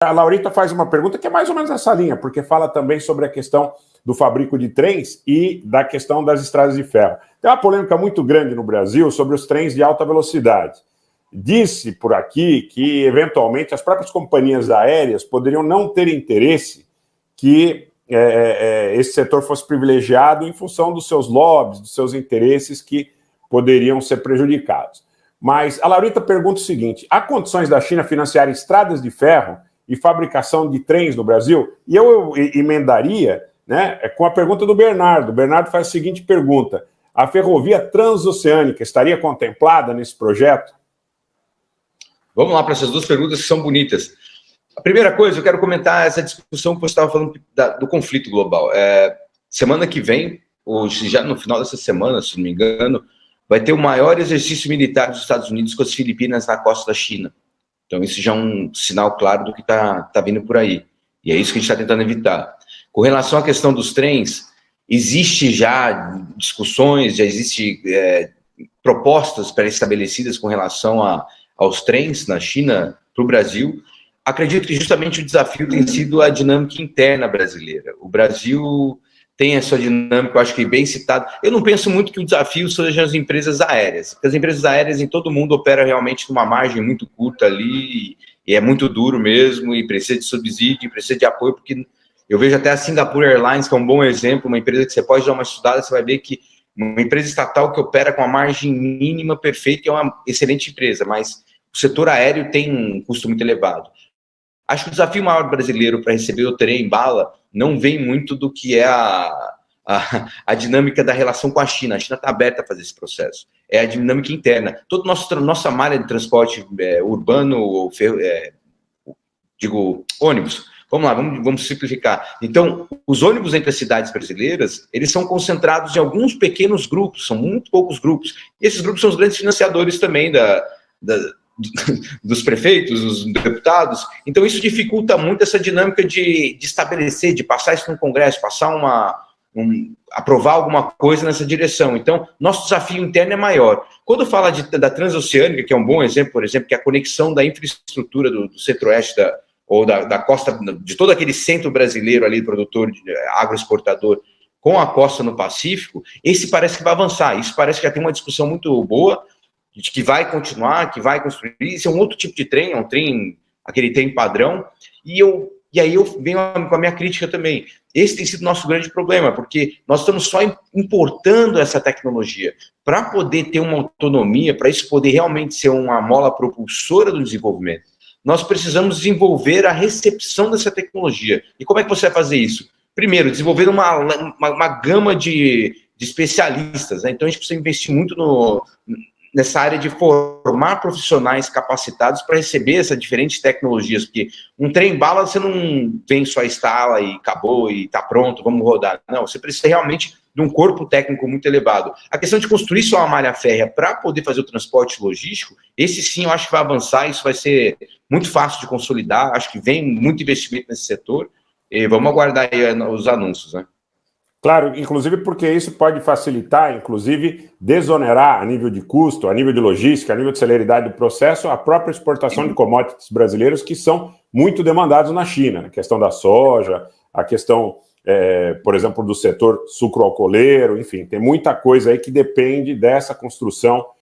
A Laurita faz uma pergunta que é mais ou menos essa linha, porque fala também sobre a questão do fabrico de trens e da questão das estradas de ferro. Tem uma polêmica muito grande no Brasil sobre os trens de alta velocidade. Disse por aqui que, eventualmente, as próprias companhias aéreas poderiam não ter interesse que esse setor fosse privilegiado em função dos seus lobbies, dos seus interesses que poderiam ser prejudicados. Mas a Laurita pergunta o seguinte: há condições da China financiar estradas de ferro e fabricação de trens no Brasil? E eu emendaria, né, com a pergunta do Bernardo. O Bernardo faz a seguinte pergunta: a ferrovia transoceânica estaria contemplada nesse projeto? Vamos lá para essas duas perguntas que são bonitas. A primeira coisa, eu quero comentar essa discussão que você estava falando do conflito global. Semana que vem, ou já no final dessa semana, se não me engano, vai ter o maior exercício militar dos Estados Unidos com as Filipinas na costa da China. Então, isso já é um sinal claro do que está vindo por aí. E é isso que a gente está tentando evitar. Com relação à questão dos trens, existe já discussões, já existe propostas pré-estabelecidas com relação aos trens na China para o Brasil. Acredito que justamente o desafio tem sido a dinâmica interna brasileira. O Brasil tem a sua dinâmica, eu acho que bem citado. Eu não penso muito que o desafio seja as empresas aéreas, porque as empresas aéreas em todo mundo operam realmente numa margem muito curta ali, e é muito duro mesmo, e precisa de subsídio, precisa de apoio, porque eu vejo até a Singapore Airlines, que é um bom exemplo, uma empresa que você pode dar uma estudada, você vai ver que uma empresa estatal que opera com a margem mínima perfeita é uma excelente empresa, mas o setor aéreo tem um custo muito elevado. Acho que o desafio maior brasileiro para receber o trem bala não vem muito do que é a dinâmica da relação com a China. A China está aberta a fazer esse processo. É a dinâmica interna. Toda nossa malha de transporte urbano, ônibus. Vamos lá, vamos simplificar. Então, os ônibus entre as cidades brasileiras, eles são concentrados em alguns pequenos grupos, são muito poucos grupos. E esses grupos são os grandes financiadores também dos prefeitos, dos deputados. Então isso dificulta muito essa dinâmica de estabelecer, de passar isso no Congresso, aprovar alguma coisa nessa direção. Então nosso desafio interno é maior. Quando fala da transoceânica, que é um bom exemplo, por exemplo, que é a conexão da infraestrutura do centro-oeste ou da costa, de todo aquele centro brasileiro ali, produtor, agroexportador, com a costa no Pacífico, esse parece que vai avançar. Isso parece que já tem uma discussão muito boa, de que vai continuar, que vai construir. Isso é um outro tipo de trem, é um trem, aquele trem padrão. E aí eu venho com a minha crítica também. Esse tem sido o nosso grande problema, porque nós estamos só importando essa tecnologia. Para poder ter uma autonomia, para isso poder realmente ser uma mola propulsora do desenvolvimento, nós precisamos desenvolver a recepção dessa tecnologia. E como é que você vai fazer isso? Primeiro, desenvolver uma gama de especialistas, né? Então a gente precisa investir muito nessa área de formar profissionais capacitados para receber essas diferentes tecnologias, porque um trem-bala você não vem só instala e acabou e está pronto, vamos rodar. Não, você precisa realmente de um corpo técnico muito elevado. A questão de construir só uma malha férrea para poder fazer o transporte logístico, esse sim eu acho que vai avançar, isso vai ser muito fácil de consolidar, acho que vem muito investimento nesse setor, e vamos aguardar aí os anúncios, né? Claro, inclusive porque isso pode facilitar, inclusive desonerar a nível de custo, a nível de logística, a nível de celeridade do processo, a própria exportação de commodities brasileiros que são muito demandados na China. A questão da soja, a questão, por exemplo, do setor sucroalcooleiro, enfim, tem muita coisa aí que depende dessa construção